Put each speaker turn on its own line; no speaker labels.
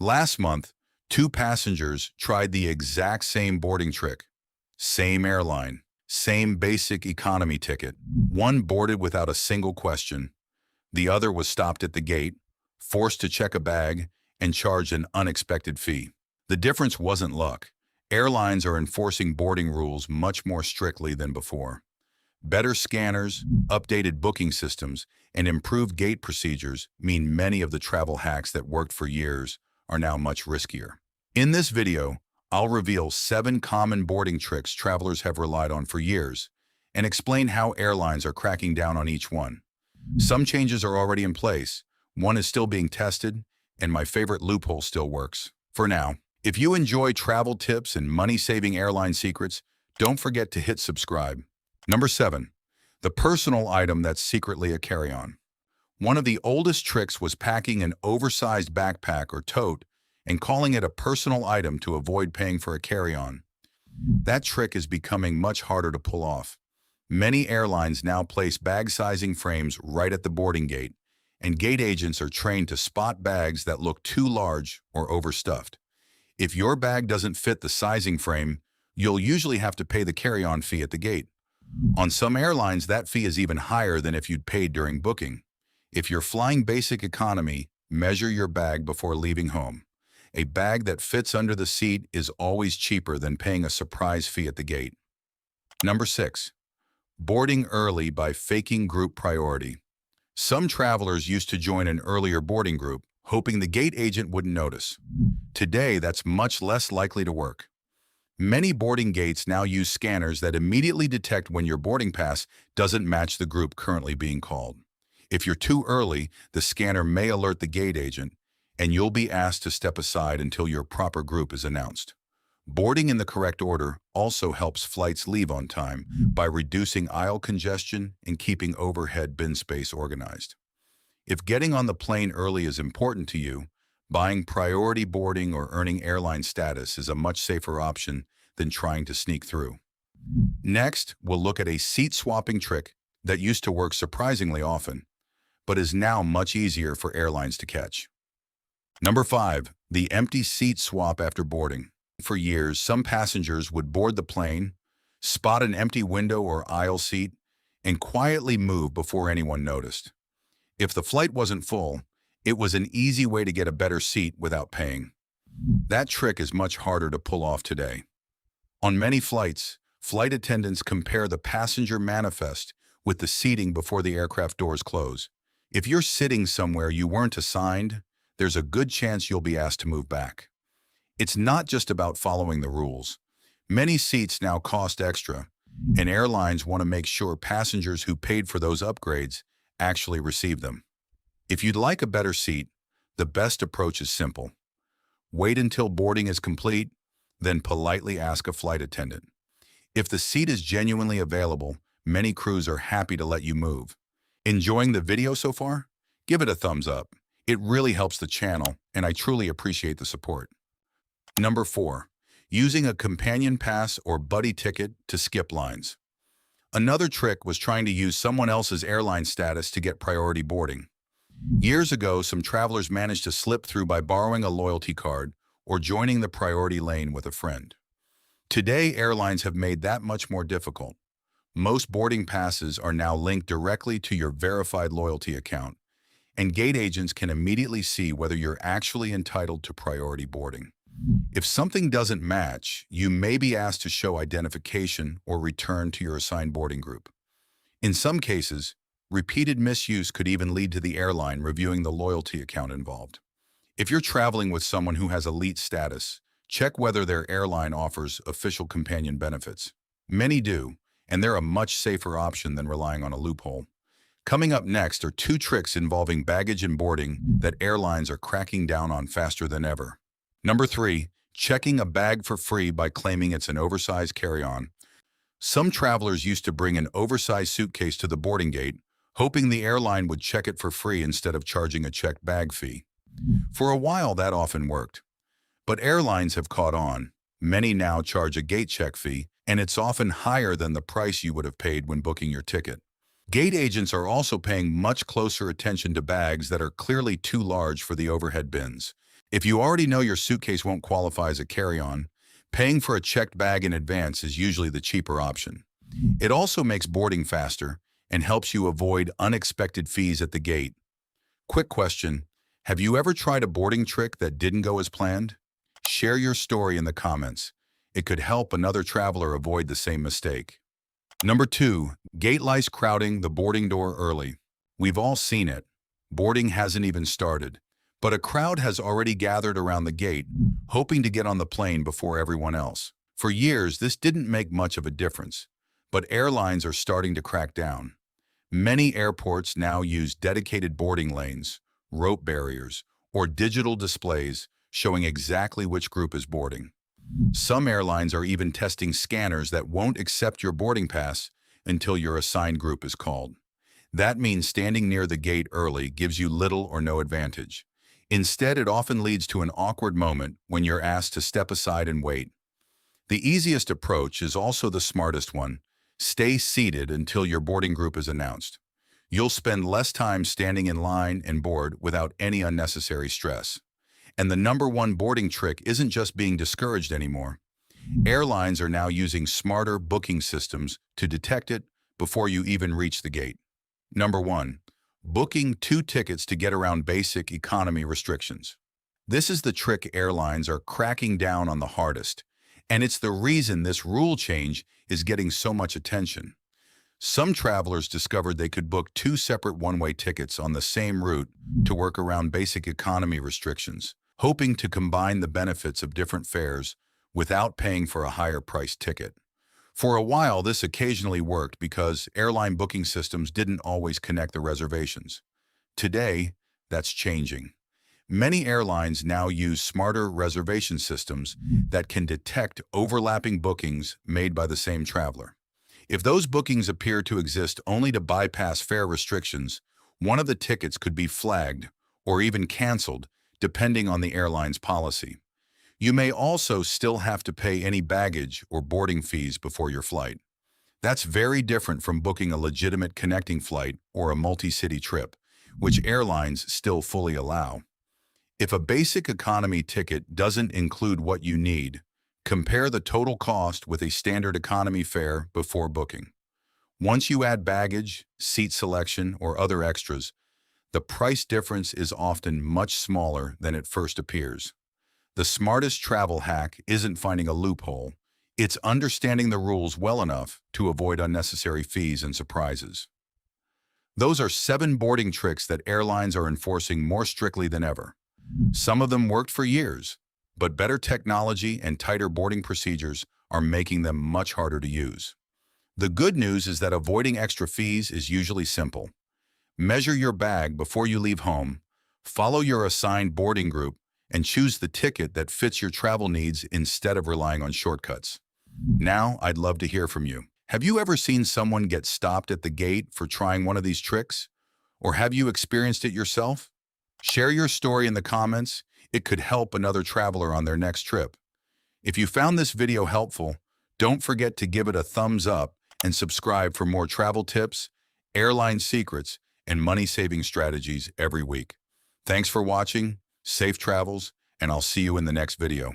Last month, two passengers tried the exact same boarding trick. Same airline, same basic economy ticket. One boarded without a single question. The other was stopped at the gate, forced to check a bag, and charged an unexpected fee. The difference wasn't luck. Airlines are enforcing boarding rules much more strictly than before. Better scanners, updated booking systems, and improved gate procedures mean many of the travel hacks that worked for years are now much riskier. In this video, I'll reveal 7 common boarding tricks travelers have relied on for years and explain how airlines are cracking down on each one. Some changes are already in place, one is still being tested, and my favorite loophole still works. For now, if you enjoy travel tips and money-saving airline secrets, don't forget to hit subscribe. Number 7. The personal item that's secretly a carry-on. One of the oldest tricks was packing an oversized backpack or tote and calling it a personal item to avoid paying for a carry-on. That trick is becoming much harder to pull off. Many airlines now place bag sizing frames right at the boarding gate, and gate agents are trained to spot bags that look too large or overstuffed. If your bag doesn't fit the sizing frame, you'll usually have to pay the carry-on fee at the gate. On some airlines, that fee is even higher than if you'd paid during booking. If you're flying basic economy, measure your bag before leaving home. A bag that fits under the seat is always cheaper than paying a surprise fee at the gate. Number 6. Boarding early by faking group priority. Some travelers used to join an earlier boarding group, hoping the gate agent wouldn't notice. Today, that's much less likely to work. Many boarding gates now use scanners that immediately detect when your boarding pass doesn't match the group currently being called. If you're too early, the scanner may alert the gate agent, and you'll be asked to step aside until your proper group is announced. Boarding in the correct order also helps flights leave on time by reducing aisle congestion and keeping overhead bin space organized. If getting on the plane early is important to you, buying priority boarding or earning airline status is a much safer option than trying to sneak through. Next, we'll look at a seat-swapping trick that used to work surprisingly often, but is now much easier for airlines to catch. Number 5. The empty seat swap after boarding. For years, some passengers would board the plane, spot an empty window or aisle seat, and quietly move before anyone noticed. If the flight wasn't full, it was an easy way to get a better seat without paying. That trick is much harder to pull off today. On many flights, flight attendants compare the passenger manifest with the seating before the aircraft doors close. If you're sitting somewhere you weren't assigned, there's a good chance you'll be asked to move back. It's not just about following the rules. Many seats now cost extra, and airlines want to make sure passengers who paid for those upgrades actually receive them. If you'd like a better seat, the best approach is simple. Wait until boarding is complete, then politely ask a flight attendant. If the seat is genuinely available, many crews are happy to let you move. Enjoying the video so far? Give it a thumbs up. It really helps the channel, and I truly appreciate the support. Number 4. Using a companion pass or buddy ticket to skip lines. Another trick was trying to use someone else's airline status to get priority boarding. Years ago, some travelers managed to slip through by borrowing a loyalty card or joining the priority lane with a friend. Today, airlines have made that much more difficult. Most boarding passes are now linked directly to your verified loyalty account, and gate agents can immediately see whether you're actually entitled to priority boarding. If something doesn't match, you may be asked to show identification or return to your assigned boarding group. In some cases, repeated misuse could even lead to the airline reviewing the loyalty account involved. If you're traveling with someone who has elite status, check whether their airline offers official companion benefits. Many do, and they're a much safer option than relying on a loophole. Coming up next are 2 tricks involving baggage and boarding that airlines are cracking down on faster than ever. Number 3. Checking a bag for free by claiming it's an oversized carry-on. Some travelers used to bring an oversized suitcase to the boarding gate, hoping the airline would check it for free instead of charging a checked bag fee. For a while, that often worked. But airlines have caught on. Many now charge a gate check fee, and it's often higher than the price you would have paid when booking your ticket. Gate agents are also paying much closer attention to bags that are clearly too large for the overhead bins. If you already know your suitcase won't qualify as a carry-on, paying for a checked bag in advance is usually the cheaper option. It also makes boarding faster and helps you avoid unexpected fees at the gate. Quick question, have you ever tried a boarding trick that didn't go as planned? Share your story in the comments. It could help another traveler avoid the same mistake. Number 2, gate lice crowding the boarding door early. We've all seen it. Boarding hasn't even started, but a crowd has already gathered around the gate, hoping to get on the plane before everyone else. For years, this didn't make much of a difference, but airlines are starting to crack down. Many airports now use dedicated boarding lanes, rope barriers, or digital displays showing exactly which group is boarding. Some airlines are even testing scanners that won't accept your boarding pass until your assigned group is called. That means standing near the gate early gives you little or no advantage. Instead, it often leads to an awkward moment when you're asked to step aside and wait. The easiest approach is also the smartest one. Stay seated until your boarding group is announced. You'll spend less time standing in line and board without any unnecessary stress. And the number one boarding trick isn't just being discouraged anymore. Airlines are now using smarter booking systems to detect it before you even reach the gate. Number 1, booking 2 tickets to get around basic economy restrictions. This is the trick airlines are cracking down on the hardest, and it's the reason this rule change is getting so much attention. Some travelers discovered they could book 2 separate one-way tickets on the same route to work around basic economy restrictions, hoping to combine the benefits of different fares without paying for a higher-priced ticket. For a while, this occasionally worked because airline booking systems didn't always connect the reservations. Today, that's changing. Many airlines now use smarter reservation systems that can detect overlapping bookings made by the same traveler. If those bookings appear to exist only to bypass fare restrictions, one of the tickets could be flagged or even canceled, depending on the airline's policy. You may also still have to pay any baggage or boarding fees before your flight. That's very different from booking a legitimate connecting flight or a multi-city trip, which airlines still fully allow. If a basic economy ticket doesn't include what you need, compare the total cost with a standard economy fare before booking. Once you add baggage, seat selection, or other extras, the price difference is often much smaller than it first appears. The smartest travel hack isn't finding a loophole, it's understanding the rules well enough to avoid unnecessary fees and surprises. Those are 7 boarding tricks that airlines are enforcing more strictly than ever. Some of them worked for years, but better technology and tighter boarding procedures are making them much harder to use. The good news is that avoiding extra fees is usually simple. Measure your bag before you leave home, follow your assigned boarding group, and choose the ticket that fits your travel needs instead of relying on shortcuts. Now, I'd love to hear from you. Have you ever seen someone get stopped at the gate for trying one of these tricks? Or have you experienced it yourself? Share your story in the comments. It could help another traveler on their next trip. If you found this video helpful, don't forget to give it a thumbs up and subscribe for more travel tips, airline secrets, and money-saving strategies every week. Thanks for watching, safe travels, and I'll see you in the next video.